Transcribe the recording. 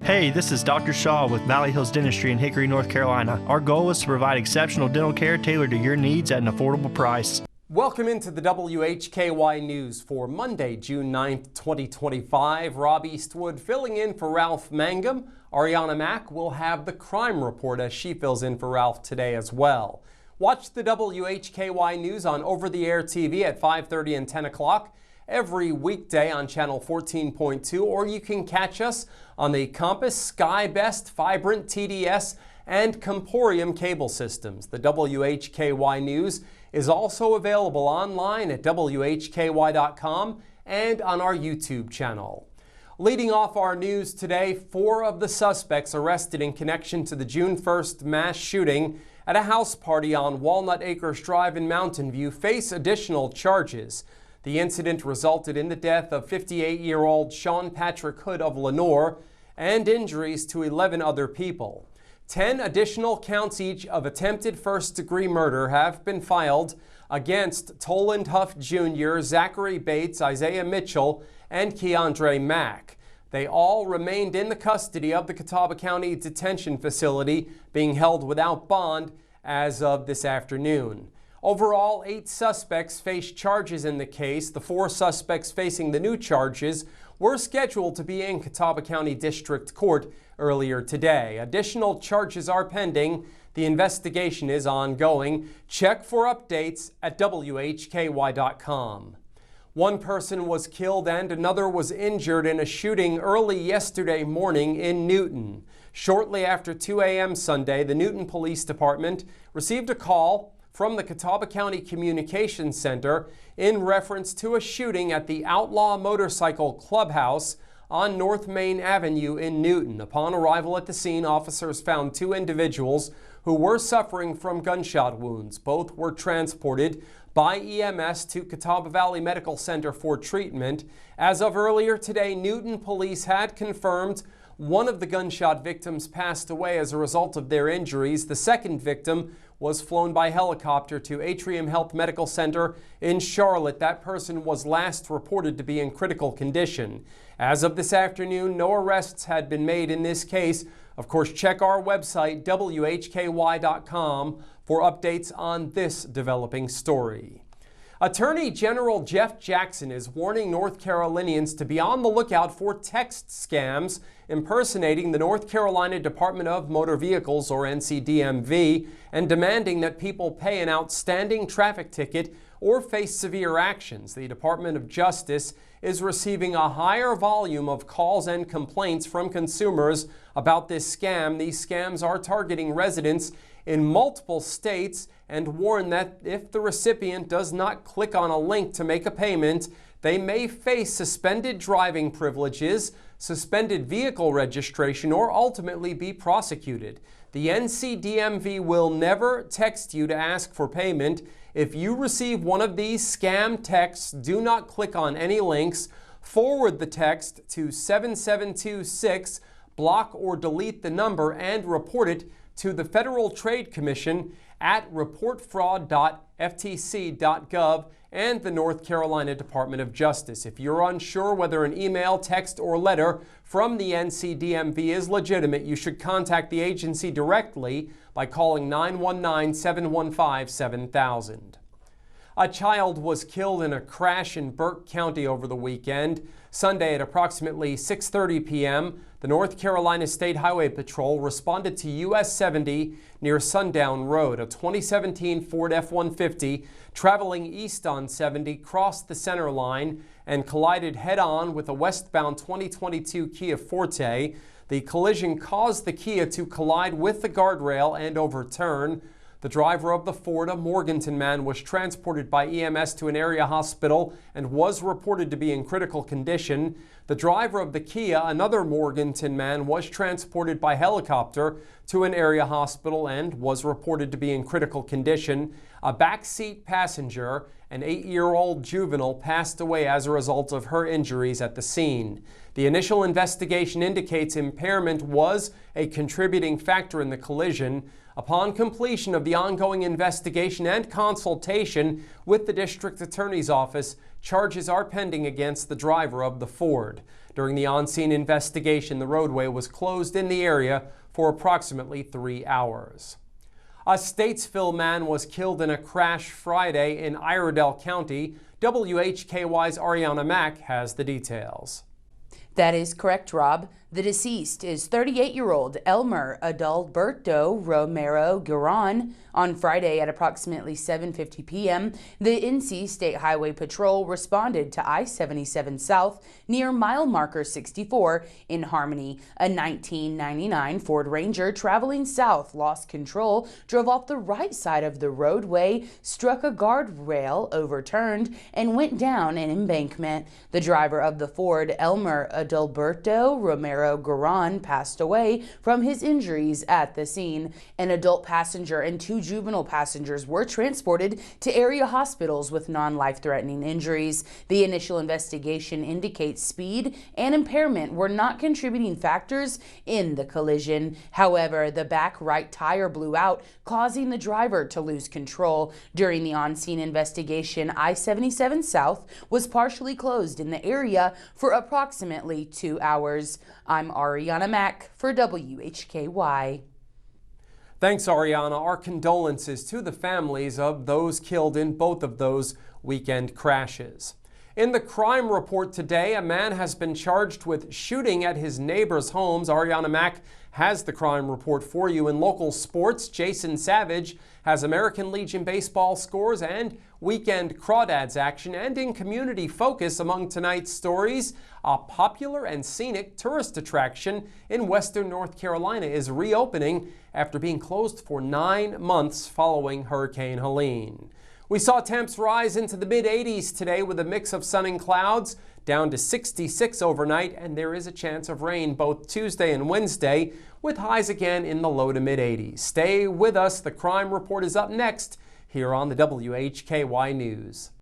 Hey, this is Dr. Shaw with Valley Hills Dentistry in Hickory, North Carolina. Our goal is to provide exceptional dental care tailored to your needs at an affordable price. Welcome into the WHKY News for Monday, June 9th, 2025. Rob Eastwood filling in for Ralph Mangum. Ariana Mack will have the crime report as she fills in for Ralph today as well. Watch the WHKY News on over-the-air TV at 5:30 and 10 o'clock every weekday on channel 14.2, or you can catch us on the Compass, Sky Best, Vibrant, TDS, and Comporium cable systems. The WHKY News is also available online at WHKY.com and on our YouTube channel. Leading off our news today, 4 of the suspects arrested in connection to the June 1st mass shooting at a house party on Walnut Acres Drive in Mountain View face additional charges. The incident resulted in the death of 58-year-old Sean Patrick Hood of Lenoir and injuries to 11 other people. 10 additional counts each of attempted first-degree murder have been filed against Toland Huff Jr., Zachary Bates, Isaiah Mitchell, and Keandre Mack. They all remained in the custody of the Catawba County Detention Facility, being held without bond as of this afternoon. Overall, 8 suspects face charges in the case. The 4 suspects facing the new charges were scheduled to be in Catawba County District Court earlier today. Additional charges are pending. The investigation is ongoing. Check for updates at WHKY.com. One person was killed and another was injured in a shooting early yesterday morning in Newton. Shortly after 2 a.m. Sunday, the Newton Police Department received a call from the Catawba County Communications Center in reference to a shooting at the Outlaw Motorcycle Clubhouse on North Main Avenue in Newton. Upon arrival at the scene, officers found 2 individuals who were suffering from gunshot wounds. Both were transported by EMS to Catawba Valley Medical Center for treatment. As of earlier today, Newton police had confirmed one of the gunshot victims passed away as a result of their injuries. The second victim was flown by helicopter to Atrium Health Medical Center in Charlotte. That person was last reported to be in critical condition. As of this afternoon, no arrests had been made in this case. Of course, check our website, WHKY.com, for updates on this developing story. Attorney General Jeff Jackson is warning North Carolinians to be on the lookout for text scams impersonating the North Carolina Department of Motor Vehicles, or NCDMV, and demanding that people pay an outstanding traffic ticket or face severe actions. The Department of Justice is receiving a higher volume of calls and complaints from consumers about this scam. These scams are targeting residents in multiple states and warn that if the recipient does not click on a link to make a payment, they may face suspended driving privileges, suspended vehicle registration, or ultimately be prosecuted. The NCDMV will never text you to ask for payment. If you receive one of these scam texts, do not click on any links. Forward the text to 7726, block or delete the number, and report it to the Federal Trade Commission at reportfraud.ftc.gov and the North Carolina Department of Justice. If you're unsure whether an email, text, or letter from the NCDMV is legitimate, you should contact the agency directly by calling 919-715-7000. A child was killed in a crash in Burke County over the weekend. Sunday at approximately 6:30 p.m., the North Carolina State Highway Patrol responded to US 70 near Sundown Road. A 2017 Ford F-150 traveling east on 70 crossed the center line and collided head-on with a westbound 2022 Kia Forte. The collision caused the Kia to collide with the guardrail and overturn. The driver of the Ford, a Morganton man, was transported by EMS to an area hospital and was reported to be in critical condition. The driver of the Kia, another Morganton man, was transported by helicopter to an area hospital and was reported to be in critical condition. A backseat passenger, an 8-year-old juvenile, passed away as a result of her injuries at the scene. The initial investigation indicates impairment was a contributing factor in the collision. Upon completion of the ongoing investigation and consultation with the District Attorney's Office, Charges are pending against the driver of the Ford. During the on-scene investigation, the roadway was closed in the area for approximately 3 hours. A Statesville man was killed in a crash Friday in Iredell County. WHKY's Ariana Mack has the details. That is correct, Rob. The deceased is 38-year-old Elmer Adalberto Romero Gueron. On Friday at approximately 7:50 p.m., the NC State Highway Patrol responded to I-77 South near mile marker 64 in Harmony. A 1999 Ford Ranger traveling south lost control, drove off the right side of the roadway, struck a guardrail, overturned, and went down an embankment. The driver of the Ford, Elmer Adalberto Romero Gueron, passed away from his injuries at the scene. An adult passenger and 2 juvenile passengers were transported to area hospitals with non-life-threatening injuries. The initial investigation indicates speed and impairment were not contributing factors in the collision. However, the back right tire blew out, causing the driver to lose control. During the on-scene investigation, I-77 South was partially closed in the area for approximately 2 hours. I'm Ariana Mack for WHKY. Thanks, Ariana. Our condolences to the families of those killed in both of those weekend crashes. In the crime report today, a man has been charged with shooting at his neighbor's homes. Ariana Mack has the crime report for you. In local sports, Jason Savage has American Legion baseball scores and weekend crawdads action. And in community focus, among tonight's stories, a popular and scenic tourist attraction in western North Carolina is reopening after being closed for 9 months following Hurricane Helene. We saw temps rise into the mid-80s today with a mix of sun and clouds, down to 66 overnight, and there is a chance of rain both Tuesday and Wednesday, with highs again in the low to mid-80s. Stay with us. The crime report is up next here on the WHKY News.